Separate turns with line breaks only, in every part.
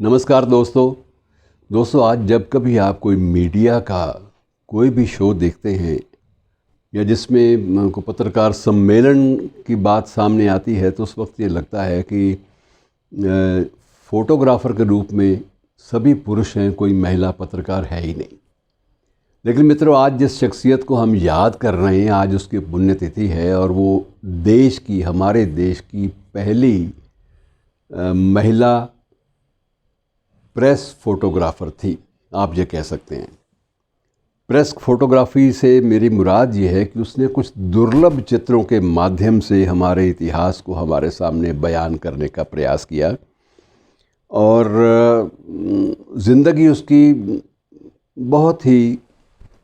नमस्कार दोस्तों आज जब कभी आप कोई मीडिया का कोई भी शो देखते हैं या जिसमें को पत्रकार सम्मेलन की बात सामने आती है तो उस वक्त ये लगता है कि फ़ोटोग्राफ़र के रूप में सभी पुरुष हैं, कोई महिला पत्रकार है ही नहीं। लेकिन मित्रों, आज जिस शख्सियत को हम याद कर रहे हैं, आज उसकी पुण्यतिथि है और वो हमारे देश की पहली महिला प्रेस फ़ोटोग्राफ़र थी, आप ये कह सकते हैं। प्रेस फ़ोटोग्राफ़ी से मेरी मुराद ये है कि उसने कुछ दुर्लभ चित्रों के माध्यम से हमारे इतिहास को हमारे सामने बयान करने का प्रयास किया और ज़िंदगी उसकी बहुत ही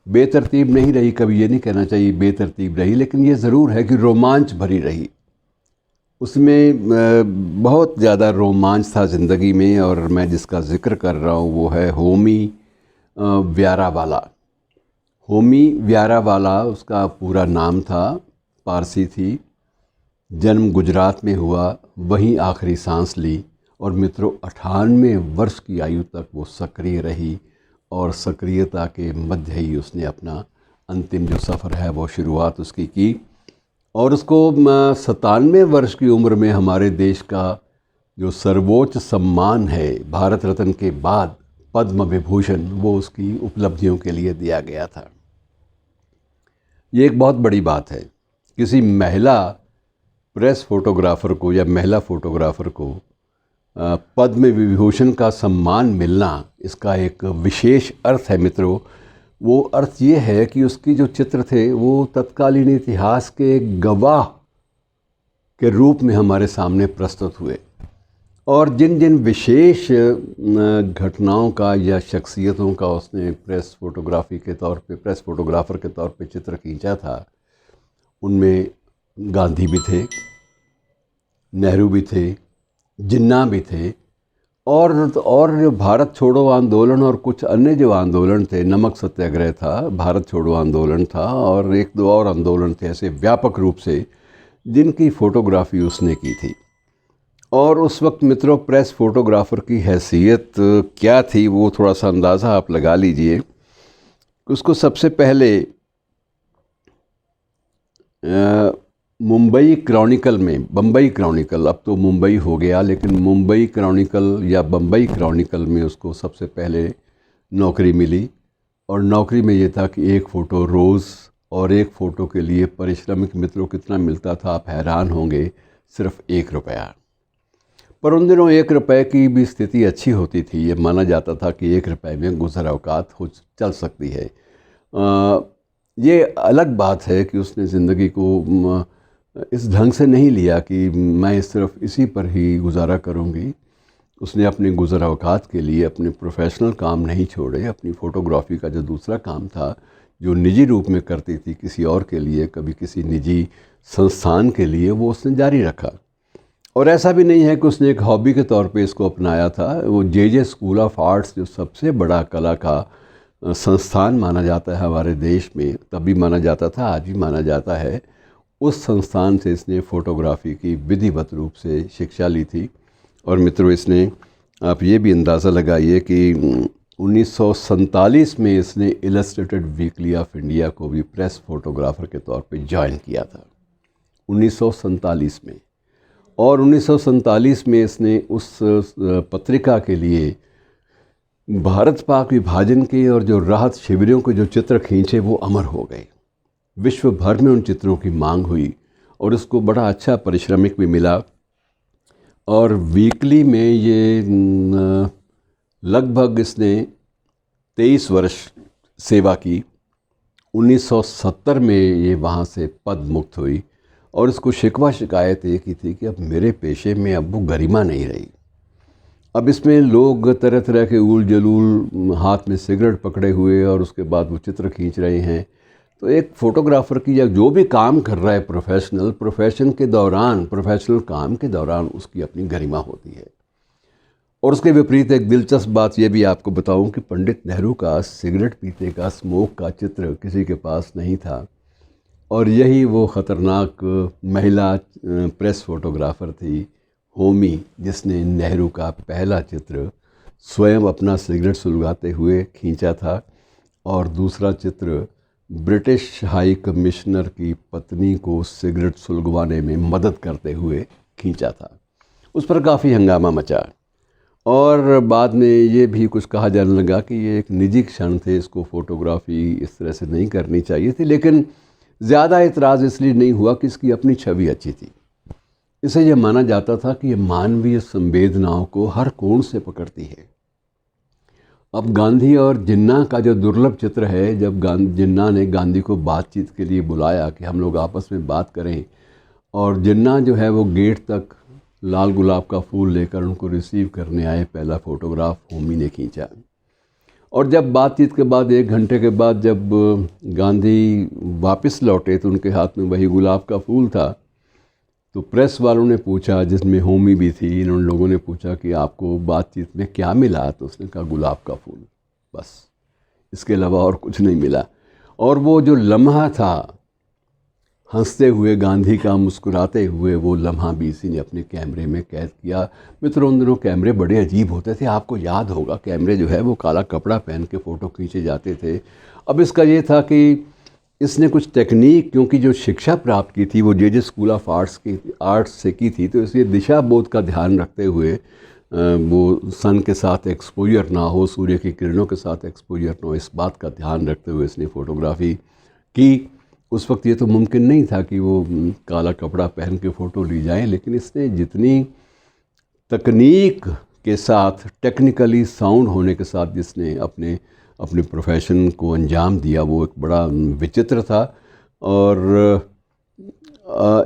बेतरतीब नहीं रही। कभी ये नहीं कहना चाहिए बेतरतीब रही, लेकिन ये ज़रूर है कि रोमांच भरी रही। उसमें बहुत ज़्यादा रोमांच था ज़िंदगी में और मैं जिसका ज़िक्र कर रहा हूँ वो है होमी व्यारावाला। होमी व्यारावाला उसका पूरा नाम था, पारसी थी, जन्म गुजरात में हुआ, वहीं आखिरी सांस ली और मित्रों 98 वर्ष की आयु तक वो सक्रिय रही और सक्रियता के मध्य ही उसने अपना अंतिम जो सफ़र है वो शुरुआत उसकी की और उसको 97 वर्ष की उम्र में हमारे देश का जो सर्वोच्च सम्मान है भारत रत्न के बाद पद्म विभूषण, वो उसकी उपलब्धियों के लिए दिया गया था। ये एक बहुत बड़ी बात है। किसी महिला प्रेस फ़ोटोग्राफ़र को या महिला फ़ोटोग्राफ़र को पद्म विभूषण का सम्मान मिलना, इसका एक विशेष अर्थ है मित्रों। वो अर्थ ये है कि उसकी जो चित्र थे वो तत्कालीन इतिहास के गवाह के रूप में हमारे सामने प्रस्तुत हुए और जिन जिन विशेष घटनाओं का या शख्सियतों का उसने प्रेस फ़ोटोग्राफ़र के तौर पे चित्र खींचा था, उनमें गांधी भी थे, नेहरू भी थे, जिन्ना भी थे और जो भारत छोड़ो आंदोलन और कुछ अन्य जो आंदोलन थे, नमक सत्याग्रह था, भारत छोड़ो आंदोलन था और एक दो और आंदोलन थे ऐसे व्यापक रूप से, जिनकी फ़ोटोग्राफ़ी उसने की थी। और उस वक्त मित्रों प्रेस फ़ोटोग्राफ़र की हैसियत क्या थी वो थोड़ा सा अंदाज़ा आप लगा लीजिए। उसको सबसे पहले मुंबई क्रॉनिकल में, बम्बई क्रॉनिकल, अब तो मुंबई हो गया, लेकिन मुंबई क्रॉनिकल या बम्बई क्रॉनिकल में उसको सबसे पहले नौकरी मिली और नौकरी में ये था कि एक फ़ोटो रोज़ और एक फ़ोटो के लिए पारिश्रमिक मित्रों कितना मिलता था आप हैरान होंगे, सिर्फ़ ₹1। पर उन दिनों ₹1 की भी स्थिति अच्छी होती थी। ये माना जाता था कि ₹1 में गुज़र औक़ात हो चल सकती है। ये अलग बात है कि उसने ज़िंदगी को इस ढंग से नहीं लिया कि मैं सिर्फ इसी पर ही गुजारा करूंगी। उसने अपने गुज़र औक़ात के लिए अपने प्रोफेशनल काम नहीं छोड़े। अपनी फ़ोटोग्राफ़ी का जो दूसरा काम था, जो निजी रूप में करती थी किसी और के लिए, कभी किसी निजी संस्थान के लिए, वो उसने जारी रखा। और ऐसा भी नहीं है कि उसने एक हॉबी के तौर पे इसको अपनाया था। वो जे स्कूल ऑफ आर्ट्स, जो सबसे बड़ा कला का संस्थान माना जाता है हमारे देश में, तब भी माना जाता था, आज भी माना जाता है, उस संस्थान से इसने फ़ोटोग्राफ़ी की विधिवत रूप से शिक्षा ली थी। और मित्रों, इसने, आप ये भी अंदाज़ा लगाइए कि 1947 में इसने इलस्ट्रेटेड वीकली ऑफ इंडिया को भी प्रेस फ़ोटोग्राफ़र के तौर पे ज्वाइन किया था, 1947 में। और 1947 में इसने उस पत्रिका के लिए भारत पाक विभाजन के और जो राहत शिविरों के जो चित्र खींचे वो अमर हो गए। विश्व भर में उन चित्रों की मांग हुई और उसको बड़ा अच्छा पारिश्रमिक भी मिला। और वीकली में ये लगभग इसने 23 वर्ष सेवा की। 1970 में ये वहाँ से पद मुक्त हुई और उसको शिकवा शिकायत एक ही थी कि अब मेरे पेशे में अब वो गरिमा नहीं रही। अब इसमें लोग तरह तरह के उल जलूल हाथ में सिगरेट पकड़े हुए और उसके बाद वो चित्र खींच रहे हैं। तो एक फ़ोटोग्राफ़र की या जो भी काम कर रहा है प्रोफेशन के दौरान, प्रोफेशनल काम के दौरान उसकी अपनी गरिमा होती है। और उसके विपरीत एक दिलचस्प बात ये भी आपको बताऊं कि पंडित नेहरू का सिगरेट पीते का, स्मोक का चित्र किसी के पास नहीं था और यही वो ख़तरनाक महिला प्रेस फ़ोटोग्राफ़र थी होमी, जिसने नेहरू का पहला चित्र स्वयं अपना सिगरेट सुलगाते हुए खींचा था, और दूसरा चित्र ब्रिटिश हाई कमिश्नर की पत्नी को सिगरेट सुलगवाने में मदद करते हुए खींचा था। उस पर काफ़ी हंगामा मचा, और बाद में ये भी कुछ कहा जाने लगा कि ये एक निजी क्षण थे, इसको फ़ोटोग्राफ़ी इस तरह से नहीं करनी चाहिए थी। लेकिन ज़्यादा इतराज़ इसलिए नहीं हुआ कि इसकी अपनी छवि अच्छी थी। इसे यह माना जाता था कि ये मानवीय संवेदनाओं को हर कोण से पकड़ती है। अब गांधी और जिन्ना का जो दुर्लभ चित्र है, जब जिन्ना ने गांधी को बातचीत के लिए बुलाया कि हम लोग आपस में बात करें, और जिन्ना जो है वो गेट तक लाल गुलाब का फूल लेकर उनको रिसीव करने आए, पहला फ़ोटोग्राफ होमी ने खींचा। और जब बातचीत के बाद 1 घंटे के बाद जब गांधी वापस लौटे तो उनके हाथ में वही गुलाब का फूल था। तो प्रेस वालों ने पूछा, जिसमें होमी भी थी, इन लोगों ने पूछा कि आपको बातचीत में क्या मिला? तो उसने कहा गुलाब का फूल, बस, इसके अलावा और कुछ नहीं मिला। और वो जो लम्हा था हंसते हुए गांधी का, मुस्कुराते हुए, वो लम्हा भी इसी ने अपने कैमरे में कैद किया। मित्रों, उन दिनों कैमरे बड़े अजीब होते थे, आपको याद होगा। कैमरे जो है वो काला कपड़ा पहन के फ़ोटो खींचे जाते थे। अब इसका ये था कि इसने कुछ टेक्निक, क्योंकि जो शिक्षा प्राप्त की थी वो जे स्कूल ऑफ आर्ट्स से की थी, तो इसलिए दिशा बोध का ध्यान रखते हुए वो सन के साथ एक्सपोजर ना हो, सूर्य की किरणों के साथ एक्सपोजर ना हो, इस बात का ध्यान रखते हुए इसने फ़ोटोग्राफ़ी की। उस वक्त ये तो मुमकिन नहीं था कि वो काला कपड़ा पहन के फ़ोटो ली जाए, लेकिन इसने जितनी तकनीक के साथ, टेक्निकली साउंड होने के साथ जिसने अपने प्रोफेशन को अंजाम दिया, वो एक बड़ा विचित्र था। और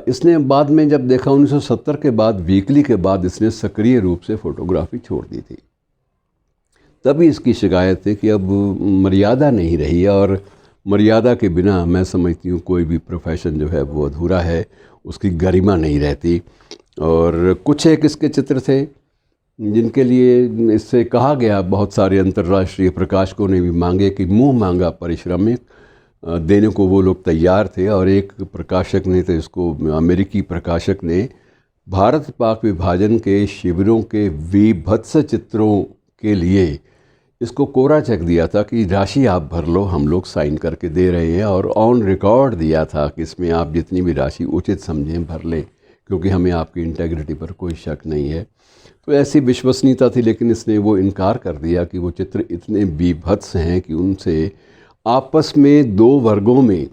इसने बाद में जब देखा 1970 के बाद, वीकली के बाद, इसने सक्रिय रूप से फ़ोटोग्राफ़ी छोड़ दी थी। तभी इसकी शिकायत थी कि अब मर्यादा नहीं रही, और मर्यादा के बिना मैं समझती हूँ कोई भी प्रोफेशन जो है वो अधूरा है, उसकी गरिमा नहीं रहती। और कुछ एक इसके चित्र थे जिनके लिए इससे कहा गया, बहुत सारे अंतर्राष्ट्रीय प्रकाशकों ने भी मांगे कि मुंह मांगा पारिश्रमिक देने को वो लोग तैयार थे। और एक प्रकाशक ने, तो इसको अमेरिकी प्रकाशक ने, भारत पाक विभाजन के शिविरों के विभत्स चित्रों के लिए इसको कोरा चेक दिया था कि राशि आप भर लो, हम लोग साइन करके दे रहे हैं, और ऑन रिकॉर्ड दिया था कि इसमें आप जितनी भी राशि उचित समझें भर लें, क्योंकि हमें आपकी इंटेग्रिटी पर कोई शक नहीं है। तो ऐसी विश्वसनीयता थी, लेकिन इसने वो इनकार कर दिया कि वो चित्र इतने बीभत्स हैं कि उनसे आपस में 2 वर्गों में,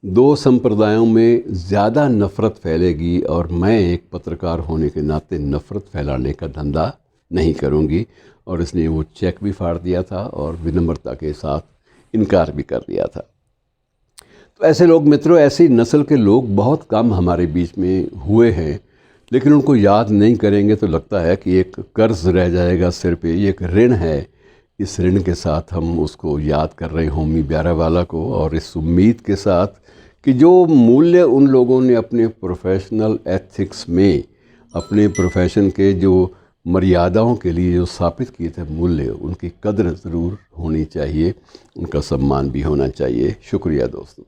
2 संप्रदायों में ज़्यादा नफ़रत फैलेगी, और मैं एक पत्रकार होने के नाते नफ़रत फैलाने का धंधा नहीं करूंगी। और इसने वो चेक भी फाड़ दिया था और विनम्रता के साथ इनकार भी कर दिया था। तो ऐसे लोग, मित्रों, ऐसी नस्ल के लोग बहुत कम हमारे बीच में हुए हैं, लेकिन उनको याद नहीं करेंगे तो लगता है कि एक कर्ज रह जाएगा सिर पे, ये एक ऋण है। इस ऋण के साथ हम उसको याद कर रहे हैं, होमी ब्यारावाला को, और इस उम्मीद के साथ कि जो मूल्य उन लोगों ने अपने प्रोफेशनल एथिक्स में, अपने प्रोफेशन के जो मर्यादाओं के लिए जो स्थापित किए थे मूल्य, उनकी कदर ज़रूर होनी चाहिए, उनका सम्मान भी होना चाहिए। शुक्रिया दोस्तों।